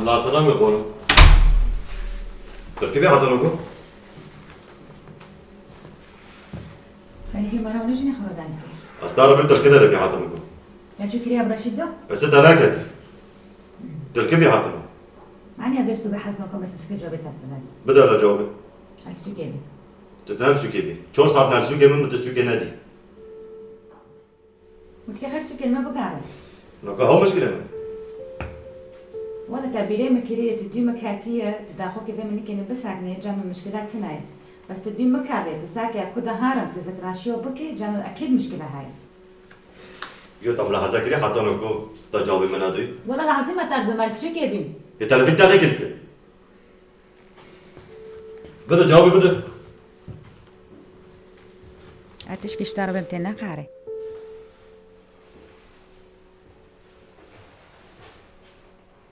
الله سلام يخونو تركبي حتى نوكو خليه مرة ونجي نخرج عنك استعرب انت كده تركبي حتى نوكو لا شو كريا برشيد ده بس انت هناك تركبي حتى نوكو معني أفيستو بحزنكم بس اسكت جوابي تبتلاني بدأ لا جاوبي السوكيبي تتنام سوكيبي شو صار نام سوكي من متسوكي نادي متكخر سوكي ما بقعد نوكو هو مشكلة والله تبيري مكرية تدي مكاتية تداخل كذا مني كنا بس هاكني جامع مشكلات هناي بس تدي مكارية تساكي كده هارم تذكراشيو بكي جامع أكيد مشكلة هاي جو طب لحظة كده حتى نوكو تجاوبي من هذي والله العظيم أتعرف بمال سوكيبي يتلفين تاني قلت بدأ جاوبي بدأ أتشكي اشترى بمتنا قاري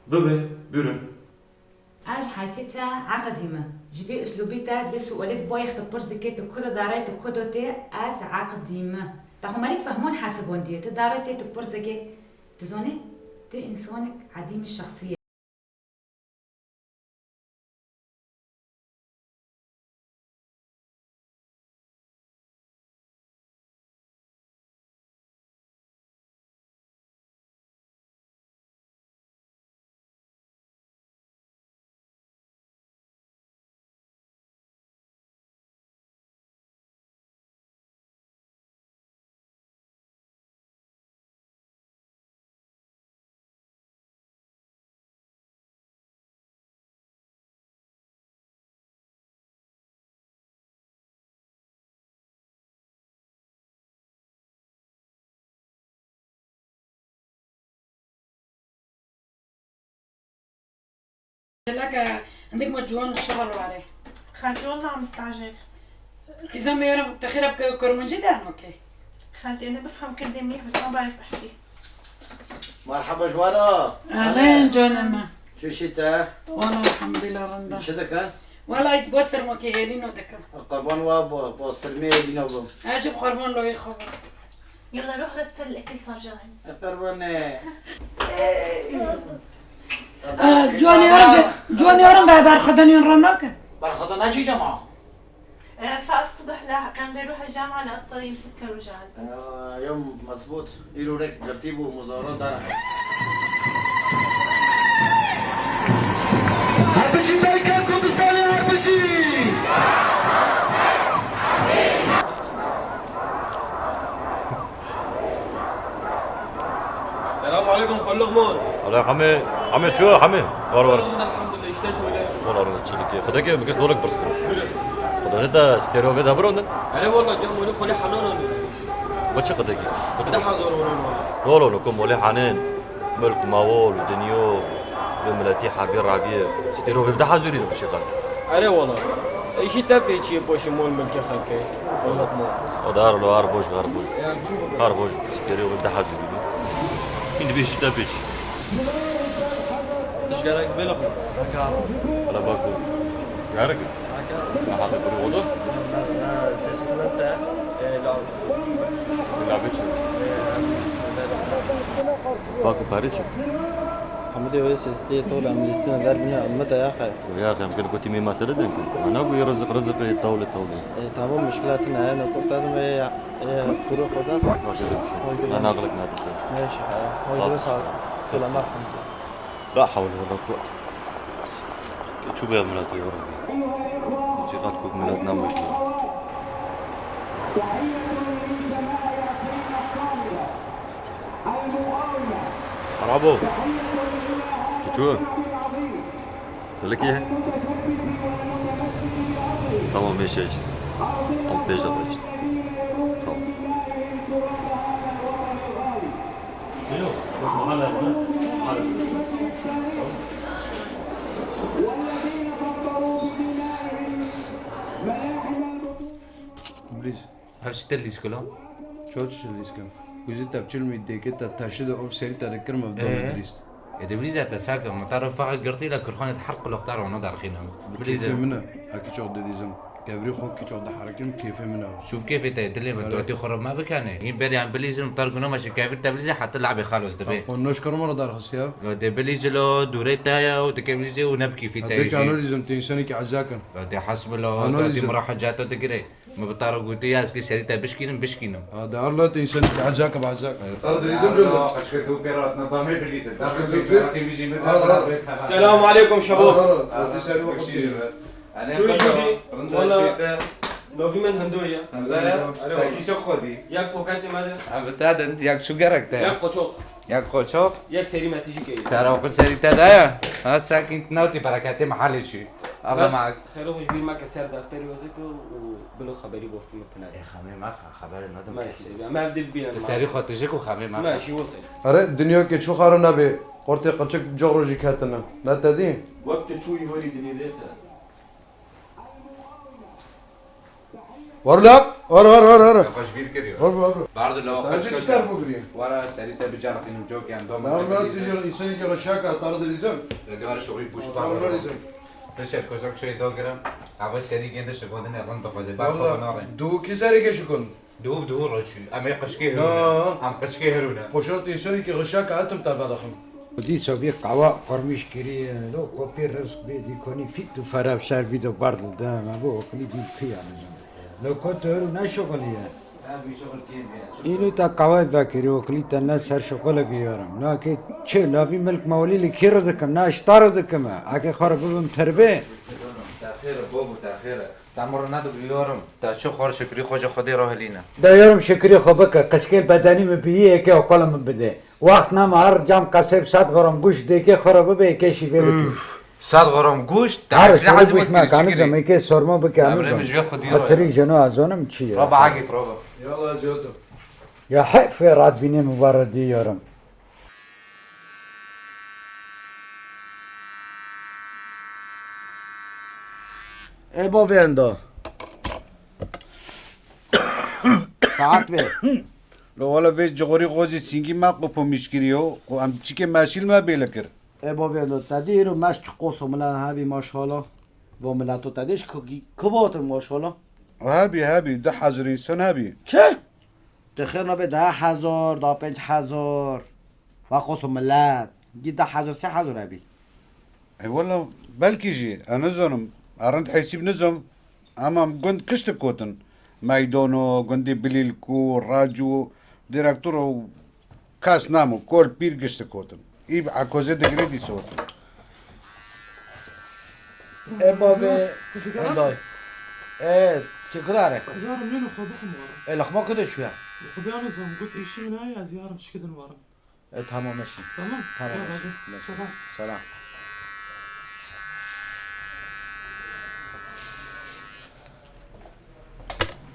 ببي بيرن اج حياتيتا عقديمة جبي اسلوبيتا دي سؤالك بوي اختبر زكيت كل داريت كودوتي از عقديمة تاخو مالك فهمون حاسبون دي تداريتي تكبر زكي تزوني تي انسانك عديم الشخصية لك عندك مجهول الشغل وعليه خالتي والله عم استعجل. إذا ما يرى بتخيرها بكرمنجي ده أوكي خالتي أنا بفهم كلمة منيح بس ما بعرف أحكي. مرحبا جوارا. أهلين جونما. شو شتا؟ والله الحمد لله رندا. شو دكان؟ والله يتبصر موكي هيلينو دكان. القربان وابو بوستر مي بينوبو. أشوف خربان لو يخبر. يلا روح غسل الأكل صار جاهز. القربان جوني أورم بار خدني رناك. برخدنا شي جماعة. فالصبح لا كان بده يروح الجامعة لقطر يمسكر وجعل. يوم مزبوط يرو رك ترتيب ومظاهرات دارا. هربشي تركة كردستاني هربشي. السلام عليكم خلو غمون. الله حمي شو حمي ور الحمد لله اشتاج ولا. والله تشيلك خدك بكس ولك برسك خدك انت ستيريو في دبرون أنا والله جم ولف ولا حنون. وش خدك ده حزور ولا. والله لكم ولي حنان ملك ماول ودنيو بملاتي حبير ربيع ستيريو في بدها حزوري في الشغل أنا والله ايش تبي شيء باش مول من كخلك خلط مول. ودار لو هربوش هربوش ستيريو في بدها حزوري إني بيش تبيش ايش قالك بلغ؟ أنا باكو يارك ما حدا بروضه سيستمنتا لا لعبتش باكو باريتش حمدي ويسستي طول عم السنة ذربنا متى يا أخي؟ يا أخي يمكن كنت مي مسألة دينكم أنا أقول يرزق رزق طولة تمام مشكلاتنا هنا كنت هذا فروق وذاك أنا أغلق نادي ماشي هاي بس سلامات لا حول ولا قوة شو بيا ملاتي يا ربي موسيقات كوك ملاتنا مجد مرحبا شو لك ايه tamam meşe işte al 5 dakika işte tamam yok hala بليز هرشت الاسكولا شو تشتري الاسكام وزيت بتشلمي ديك انت تشد اوف سيريت على الكلمه في دون دريست دبليزة تساكم ما تعرف فقط قرطي لك كرخانة حرق الوقتار ونضع خينا بليز منها اكيد شو ديزم كبري خوك كي تقعد حركة كيف منها شوف كيف يتدلي من دلوقتي خرب ما بكانه هي بري عم بليزم طرقنا ماشي كيف تبليزي حتلعب خالص دبي نشكر مرة دار خسيا ده بليزي له دوريتها وتكمليزي ونبكي في هذيك أنا تايجي لازم تنساني كعزاكن ده حسب له أنا ده لازم. مراحة جاته تجري ما بتعرف قلت يا اسكي سريتا بشكينم هذا الله تنساني كعزاك بعزاك طرد لازم جدا قشكتو بيرات نظامي بليزي السلام عليكم شباب انا شو يجي والله لو في من هندوية تاكي شو خدي ياك فوكاتي ماذا ابتدن ياك شو جرك ياك قشوق ياك خوشو ياك سري ما تيجي كي ترى وقت سريتا ده ها ساكن تناوتي بركاتي محل شيء الله معك خيروه جبير معك سير دكتوري وزكو وبلو خبري بوفي متنادي يا خمي ما خبر الندم ماشي ما بدي بينا تساري خاطرك وخمي ما ماشي وصل أرى الدنيا كي شو خارنا به قرتي قتشك جغرو جيكاتنا لا تدين وقت شو يوري دنيزيسا ورلا ور خوش بير كريو ور بعد لو تاجي تشتغل بقري ورا سريتا بجارة إنه جوك عندهم لا لا تيجي إنسان يجي غشاكة طارد اللزم دوار شغلي بوش طارد اللزم تشر كوزك شوي دوغرام عباس سري جنده شغلنا نعلن تفاجئ بعد والله خبرنا دو كيساري كشكون دوب دور رشي أما يقشكي لا. هرونا عم قشكي هرونا قشرت إنسان يجي غشاكة أتم تفرخم دي سوبي قوا قرمش كري لو كوبي رزق بيدي كوني فيتو فراب شار فيدو برضو ده ما بو كلي دي خيانة لو كنت هرو نشغليه اینو تا قوای بکری و کلی تنها سر شغل گیارم نه که چه لافی ملک مولی لکی رو دکم نه اشتار دکم اگه خراب ببم تربه تأخير بابو تأخير تعمر نادو بيورم تا شو خور شكري خوش خدي راه لينا دا یارم شکری خوبه قشکل بدنی مبیه که اقلم بده وقت نم هر جام قصب 100 گرم گوش دیگه خراب به که شیوه بکی 100 گرم گوشت هر شوی گوش ما کانوزم ای که سرما بکی مش جوي هنوزم خدي خطری جنو ازانم چیه ربع عقد ربع يلا زيوتو یا حیف راد بینه مباردی یارم ای با ویندا ساعت به لو ولا في جغوري غوزي سينجي ما قبو مشكريو قو ام تشيكي ماشيل ما بيلكر ای با ویندا تدی رو مش قوسو ملا هابی ماشاءالله و ملاتو تدیش کوات ماشاءالله هابي ده حاضر انسان هابي چه؟ دخیر نبه 10,000 دا 5,000 و قوسو ملت دی 10,000 3,000 هبی اي والله بلكي جي انا زونم ارنت حيسيب نزم امام قند كشت كوتن مايدونو قندي بليلكو راجو ديركتورو كاس نامو كل بير كشت كوتن ايب عكوزي دقريدي صوت ای با ویندا ای چیکاره؟ زارم منو خبخم ورم ای لخما کده شویا خبي انا زوم قلت اي شيء من هاي زيارة مش كده ورم ای تمام ماشي تمام تمام يلا ماشي عادي. سلام سلام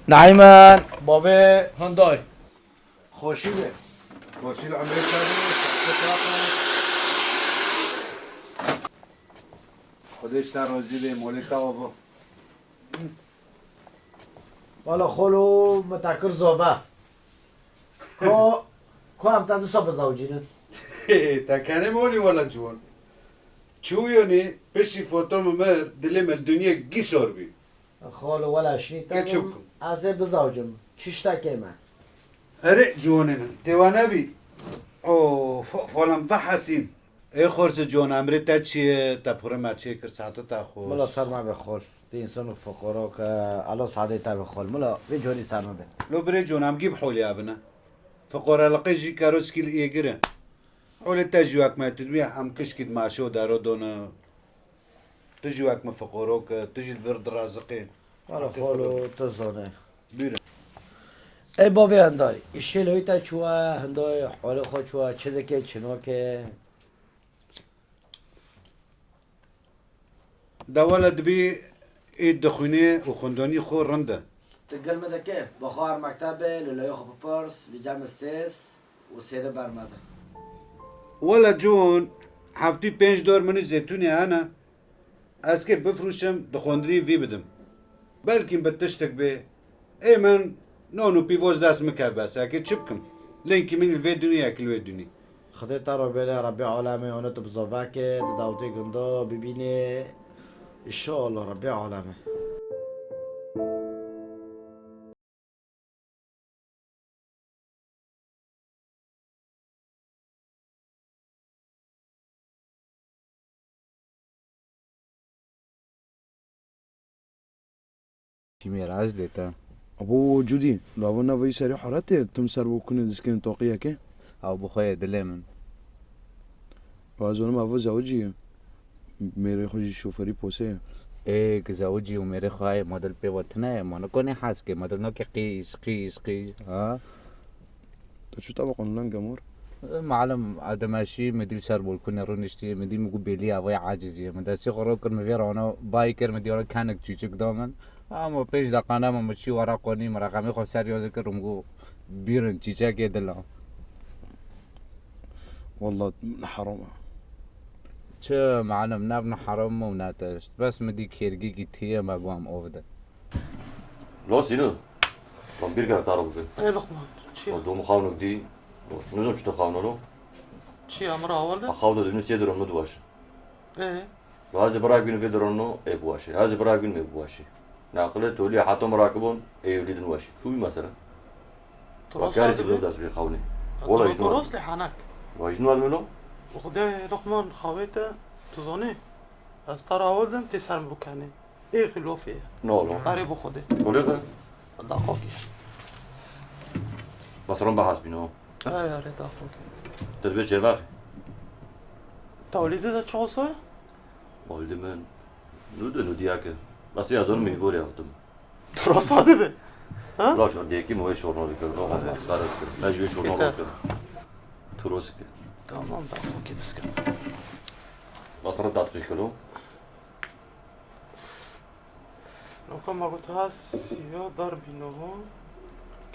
نعيمان بابا هنداي خوشی به وسيل امريكا خودش در روزی به مولکا بابا والا خلو متکر زوبا کو هم تا دوستا بزاوجینن تكاني مولي ولا جون شو يعني بشي فوتو ممر دلم الدنيا قصور بي خلو ولا شنیتم كتشوكم. از بزاوجم چیش تکه من هري جوننا توانا بي او فولم فحسين اي خورس جون امري تاتشي تابورا ما تشيكر ساعتو تاخو ملا سر ما بخول دی انسان فقرا که علا سعاده تا بخول ملا به جونی سر ما به لو بري جون ام جيب حولي ابنا فقورا لقي جي كاروسكي الايجرا حولي تاجيواك ما تدوي ام كشكد ماشو دارو دون تجيواك ما فقوروك تجي الفرد رازقين والا خلو تزانه بيرا ای بابی هندای ایشیلوی تا چوا هندای حال خود چوا چه دکه چنو که دا ولد بي ايد دخوني وخندوني خور رنده تقل مدکه بخار مکتبه لولای خوب پرس لجام استیس و سیره برمده ولا جون حفتي 5 دور من زيتوني انا اسكي بفروشم دخوندري في بدم بلكن بتشتك به اي من نونو بيفوز داس مكابس اكيد شبكم لينكي من الفيديو كل الفيديو خدای تا رو بله ربی عالمه آنه تو بزاوه که داوتی گنده ببینه انشاءالله ربی عالمه چی میراز دیتا ابو جودي لو نوي سري حرته تم سر بكون دسكن توقيه كه او بخوی دل من وازون ما فو زوجي میره خوشی شوفری پوسه ایک زوجی و میره خواهی مدل پی وطنه ما نکنه حس که مدل نو که قیش قیش قیش ها تو شو طبق اونلان جمهور معلم ادماشی مدل سر بول کنه رو نشتی مدل میگو بیلی اوای عاجزیه مدل سی خورو کن مفیر آنو بایکر مدیارا کنک چیچک دامن اما پیش دقانه ما مچی ورا قانی مرقمی خو سریازه که رمگو بیرن چیچک دلم والله حرامه چه معلم نبن حرام و نتشت بس مدی کیرگی گیتیه مگوام اوفده لا سینو من بیر کرد تارو بکن ايه لقمان چیه؟ دو مخاونو دی نزم چطور خاونو رو چی امر اول اخاو دو دنو سیه درون ندو باشه ايه وهذا براك بين في درونو اي بواشي هذا براك بين مي بواشي ناقله تولي حتى مراكبون اي وليد نواشي شو مثلا وكارثة بدو داس بيخاوني والله يجنوا درست لحنك واجنوا منو وخده لقمان خويته تظني از ترى اول دم تسر بکنه ايه خلافه نو نو قريب خده وليغا دقاقي بصران بحث بينو ايه ايه دقاقي تدبير چه وقت توليده ده چه سوه؟ والدي من نو دياك بس يا زلمه يقول يا ختم درست هذا به ها؟ لا شو ديكي مو شغل كده روح مسخره لا جوي شغل كده تروسك تمام دقاقي بس كده بصران تطبيق كله لو كان ما قلت هاس يا ضربي نوه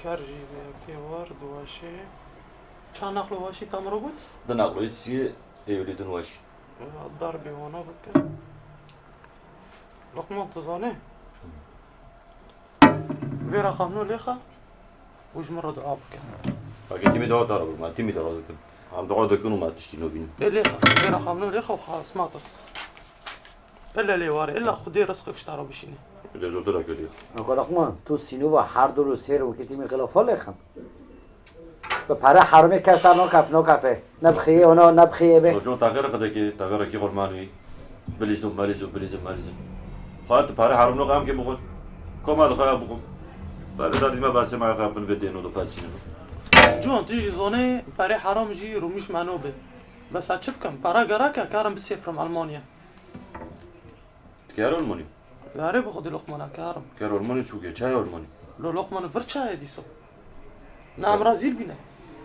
كرجي بيوار دواشي چند نقل واشي تمرو بود؟ ده نقل السي اي وليد نواشي ضربي وانا بك لقمان تظاني في رقم نو ليخا وش مرة دعاء بك فقلت تيمي دعوة ترى ما تيمي دعوة كن عم دعوة كن وما تشتينو بينو إيه ليخا في رقم نو ليخا وخلاص ما ترس إلا لي واري إلا خدي رزقك اشترى بشيني اللي زود لك اللي نقول لقمان تو سینو و هر دو رو سیر و کتی می خلافا لخم به پره حرمه کسر نکفه نبخیه اونا نبخیه به رجوع تغير قدك تغير كي غرماني بليزم خاطر باري حرم نو قام كي بقول كما دخل بقول بعد ذلك ما بس ما قام بالفيديو دو فاسين جون تيجي زوني بري حرام جي روميش منوبه بس هتشبكم برا قراكا كارم بالسيف من ألمانيا كيرو الماني ياري بخدي لقمانا كارم كيرو الماني شو كي شاي الماني لو لقمان فرشاي ديسو نعم رازيل بينا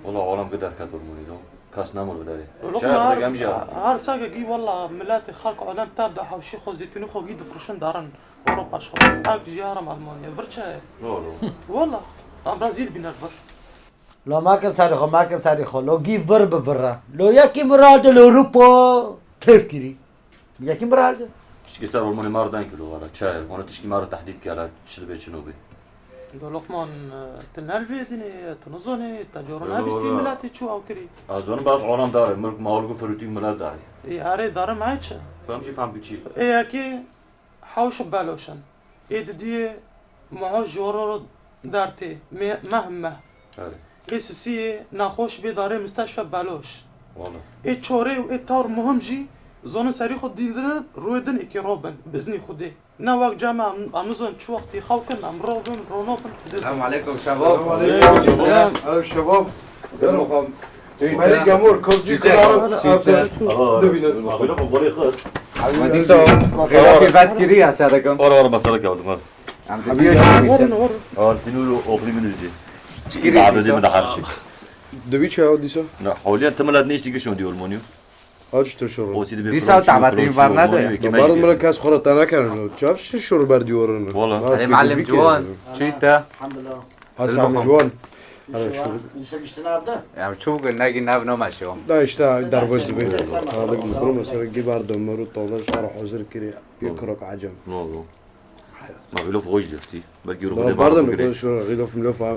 والله عالم قدر كاتب الماني دو كاس نامر بداري لو شاي لقمان بدك امشي هار ساقا جي والله ملاتي خلق علام تابع حوشي خو زيتوني خو جيد فرشن دارن أوروبا شخو اك جيارم ألمانيا فرشاي لا والله نعم رازيل بينا الفر لو ما كان ساري خو لو جي ور بفرا لو يكي مراد الاوروبا تفكري يكي مراد تشكي صار الماني ماردان كيلو ورا شاي وانا تشكي مار تحديد كالا شلبي شنوبي لو لقمان تنالفي دني تنظني تجورنا بيستي ملاتي شو أو كري اظن بس عالم داره ملك مالكو فروتي ملا داره إيه أري دار معيش فهمشي فهم بيشي إيه أكي حوش بالوشن إيه دي معوش جورو دارتي مهمة إيه سي ناخوش بيداري مستشفى بالوش والله إيه تشوري وإيه تار مهم جي زون سري خود دين رويدن إكي روبن بزني خودي نواق جامع أمازون شو وقتي خوكن أم روبن رونوبن خودي السلام عليكم شباب. السلام عليكم هلا الشباب يلا مالي جمهور كوفي كلارم ما بينو بولي خاص مهندسو خلافي فات كري اسادكم ورا مسالك يا ولد حبيبي سينو اوبري منوزي شكرا عبزي من حرشي دبي چه ديسا لا حوليا تملات نيش تيجي شون دي المانيو هاج تشور ديسا تعبتني برنده بارد مركز خورا تانا كانوا شاف شو بردي ورنا والله معلم جوان شيتا الحمد لله حسام جوان انسان اشتنابده يعني شو قلنا جينا بنو ماشي لا اشتا دربوز دبي هذا المفروض مثلا جيب عرض مرو طول شرح حزر كري يكرك عجم والله ما بيلوف غوج دفتي بلكي يروح لا برضه نقول شو غيلوف ملوف عم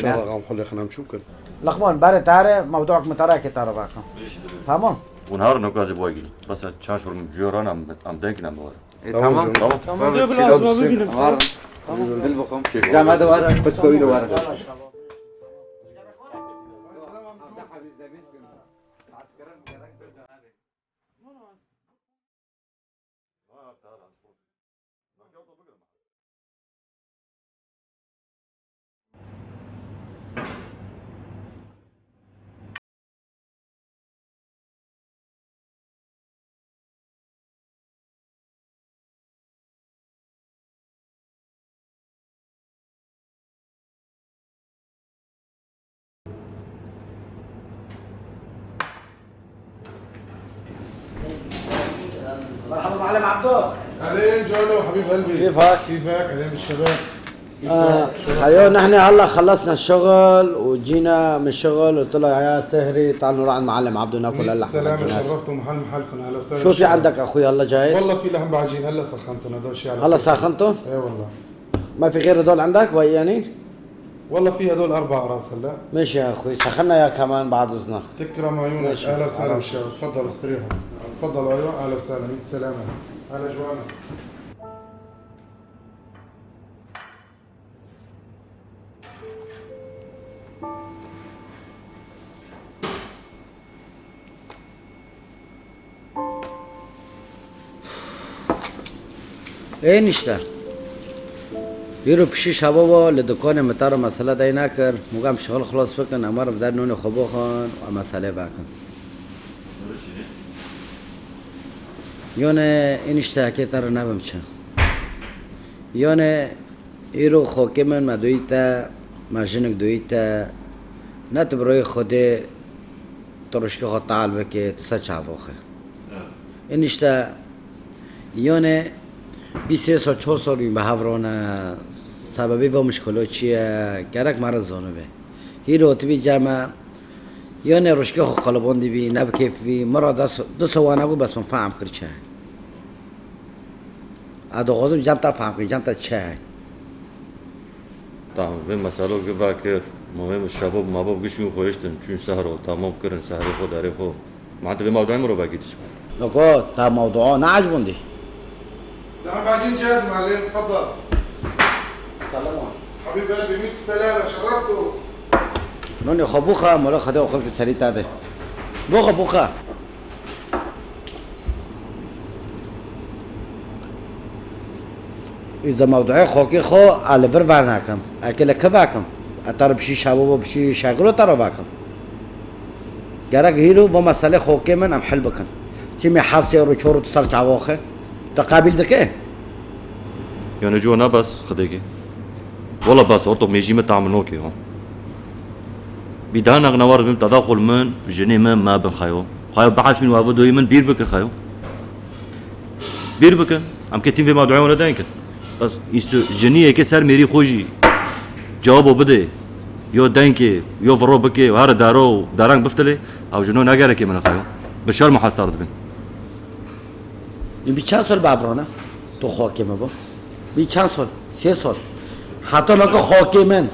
شرح عم خلي خنا نشوف كده لقمان بره تاره موضوعك متراكي تاره باكم تمام ونهار نوكازي بواجي بس تشاشور جيران عم دنك نام ورا تمام تمام ده بالعزوة بيبينم تمام بالبقم جامعة دوارة بتكوين دوارة مرحبا معلم عبدو. اهلين جونو حبيب قلبي. كيفك؟ كيفك؟ اهلين بالشباب. ايوه نحن هلا خلصنا الشغل وجينا من الشغل قلت له يا سهري تعال نروح عند معلم عبدو ناكل اللحمه. سلامة شرفتوا محلكم. اهلا وسهلا. شو في عندك اخوي هلا جاهز؟ والله في لحم بعجين هلا سخنتهم هدول شيء على هلا ساخنته؟ ايه والله. ما في غير هدول عندك ويانين؟ والله في هدول 4 اقراص هلا. ماشي يا اخوي سخنا يا كمان بعد اذنك. تكرم عيونك. اهلا وسهلا بالشباب. تفضلوا استريحوا. تفضلوا ايوه اهلا وسهلا 100 سلامة. اهلا جوانا. ايه نشته بیرو پیشی شبا با لدکان متر مسئله دای نکر موگم شغل خلاص بکن امر بدر نون خوبو خان و مسئله بکن یونه اینشته اکی تر نبم چه یونه ایرو خوکی من مدویتا مجنک دویتا نت بروی خوده ترشک خود تعال بکه تسا چاوخه اینشته یونه 23 سال 4 سال به هفرانه سببی و مشکلات چیه گرک مرز زانو به هی رو تبی جمع یا نه روشکه خو قلبان دی بی نب کیف بی مرا دو سوانه بود بس من فهم کرد چه ادو غازم جمع تا فهم کرد جمع تا چه تمام به مسئله که واکر مهم شباب ماباب گشون خوشتن چون سهر و تمام کردن سهر خود داره خود معناته به موضوع مرو بگیدش نکو تا موضوع نه عجبوندی لحم بعجين جاهز معلم تفضل. سلام حبيب قلبي 100 سلامة شرفتوا. نوني خبوخه مولا خده و خلق سری تاده بوخه بوخه إذا موضوعي خوكي خو على بر برناكم أكل كباكم أتار بشي شابو بشي شغلو ترى باكم جرك هيرو بمسألة خوكي من أم حل بكن تيمي حاسي رو شورو تصر تعواخه تقابل دكه يعني جو أنا بس خديجي والله بس أرتو ميجي تعملوكي هون بدانا نوار من تداخل من جني من ما بن خيو بحث من وابدو يمن بير بكر خيو بير بكر أم كتيم في موضوعي ولا داينك بس يستو جنيه كسر ميري خوجي جوابه بده يو داينكي يو فرو بكي وهذا دارو داران بفتلي أو جنون أجارك من خيو بشار محاصرة بن بی چند سال بابرانه تو حاکمه با بی چند سال 3 سال حتی نکه حاکمن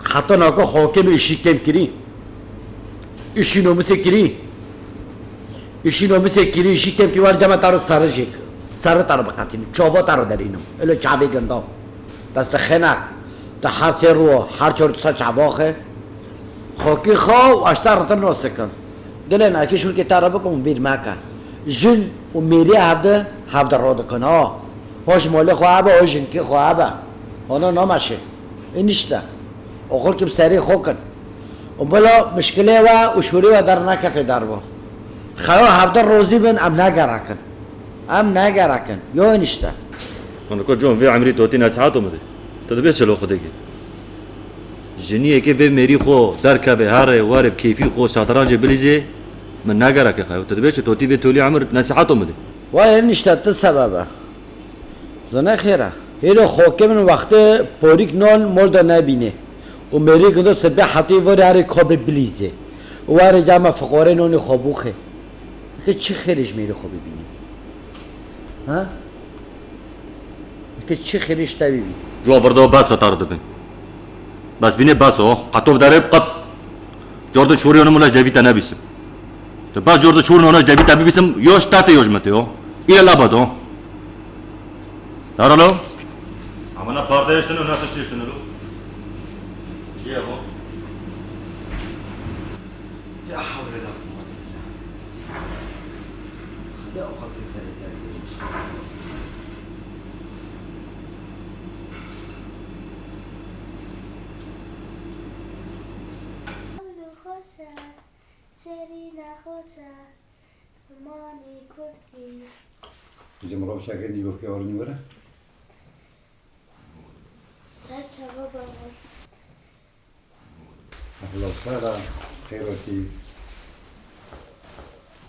حتی نکه حاکم ایشی کم کری ایشی نومسه کری ایشی نومسه کری ایشی کم کری وارد جمع تارو سرجیک سر تارو بقاتیم چاوا تارو درینم الا چاوی گندام بس تخنه تا هر سه رو هر چهار تا چاواخه حاکی خو اشتر رتن نوسکن دلن اکیشون که تارو بکن بیر مکه جن و میری هفته راد کنه هاش مال خوابه هاش جنکی خوابه هانا نامشه اینشته آخر که بسری خوکن و بلا مشکله و شوری و در نکفه در با خیال هفته روزی بن ام نگرکن یا اینشته أنا كل جون في عمري توتي ناسعاته مدي تدبير شلو خديجي جنيه كيف ميري خو دركه بهاره وارب كيفي خو شطرنج بليزي من ناقرك يا خايو تدبير توتي في تولي عمر ناسعاته مدي وای اینشته سببه زنه خیره هیرو خوکه من وقت پوریک نان مولد نبینه و میری گندو سبه حتی واره هر کاب بلیزه و واره جمع فقاره نان خوابوخه که چه خیرش میری خوابی بینی ها که چه خیرش تبی بینی جو ورده بس تارد بين بس بيني باسو قطوف دارب قط جورد شوري انا ملاش دافيتا نابيسم تبا جورد شوري انا دافيتا بيسم يوش تاتي يوش متيو الى الابد اه ترى لو عملنا باردة يشتنو ناتش يشتنو شي يا ابو يا حول ولا قوة الا بالله خذ في سرير جمرة شاكين يجوا في أورني ولا؟ سرچه بابا أهلا وسهلا خيرتي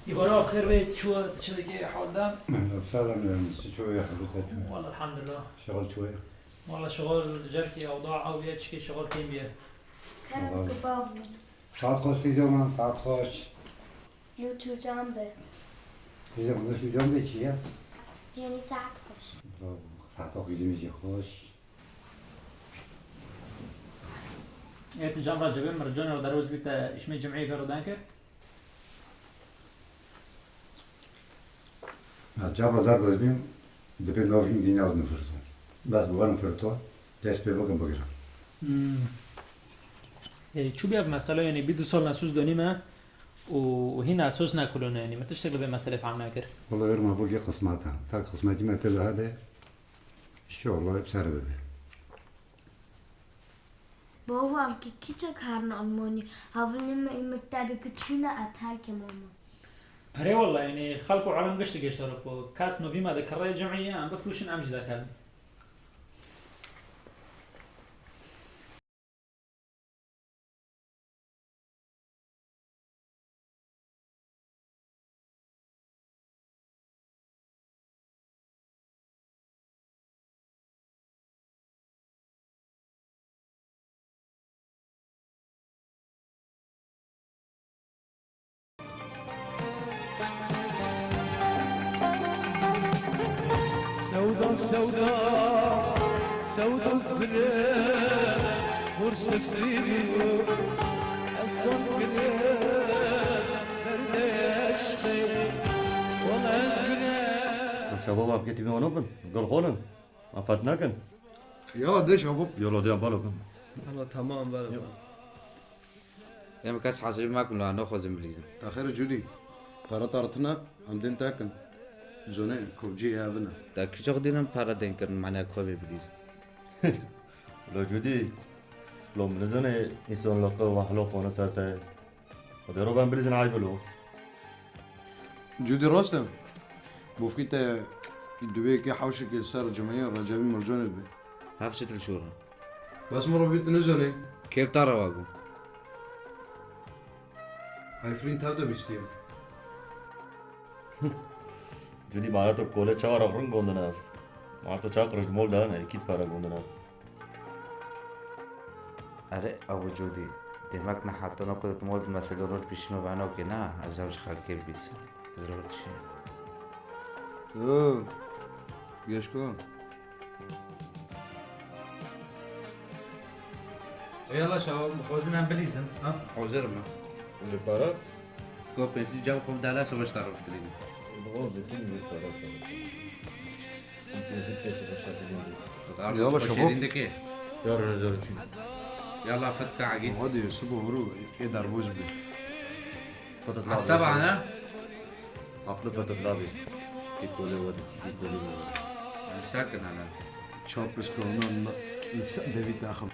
يبقى بخير بيت شو تشتكي حول دام؟ اهلا وسهلا شوية حضرتك والله الحمد لله. شغل شوية والله شغل جركي اوضاع او بيت شكي شغل كيمياء. كان كبابنا ساعت خوش في زمان ساعت خوش لو تو جنبه في زمان شو جنبه چیه؟ يعني ساعت خوش ساعت خوش میشه خوش ايت جمرة جبين مرجوني ودروز بيتا اشمي جمعية كارو دانكر؟ جابا در بزنیم دپی نوشین گینه آدم فرستم بس بگم فرستم دست به بگم بگیرم شو بيها بمسألة يعني بيدو سال نسوس دونيمة وهنا أساس ناكلونه يعني ما تشتغل بمسألة فعم ناكر. والله غير ما بقول قسماتها تا قسمتي ما تبع هذا إن شاء الله بسرعة به بابا هم که کجا کارن آلمانی هاولنی مکتبی کچونه اتر که ماما هري والله يعني خلقوا علم قشت اشتركوا كاس نوفي ما ذكر الجمعية عم بفلوشن أمجد ذاك سودا سودا سودا سبريل فرصة سريري أسكن كريل برد عشقي والله سبريل شباب آپ کتیمی آنو کن گل خولن افت نکن يلا دي شباب يلا دي بالو کن والله تمام بله يا مكاس حاصل معكم لو ناخذ انجليزي تاخير جودي قرطرتنا عمدين تاكن زونه كوبجي هابنا دا كيش غدينا بارا دينكر معنا كوبي بليزي لو جودي لو منزنه انسان لقى وحلوق وانا سرته وديرو بان بليزن عايبلو جودي راستم بوفكيتا دوبيكي حوشك السر الجمعية رجابي مرجون بي هافشت الشورى بس مرة بيت نزوني كيف ترى واقو عارفين تابدا بيستيو جودي معناته كوله چهار افرن گوندناف معناته چهار قرش مول دان اكيد پارا گوندناف اره ابو جودي دماغ نه حتی نکرد مولد مسئله رو پیش نوانو که نه از اوج خالقی بیس ضرورت چیه تو يشكو يلا شباب خوزنا بليزن ها عذرنا اللي بارا كو بيسي جاب خم دالا سبش تعرف تريد بغوز بتين اللي بارا يلا شباب عندك ايه يلا نزل شي يلا فتك عقيد غادي يسبوا هرو يدار بوز بي فتت على السبعة ها حفلة فتت لابي كي كولي ودي كي كولي ساكن انا تشوبس كورونا نسأل دافيد داخل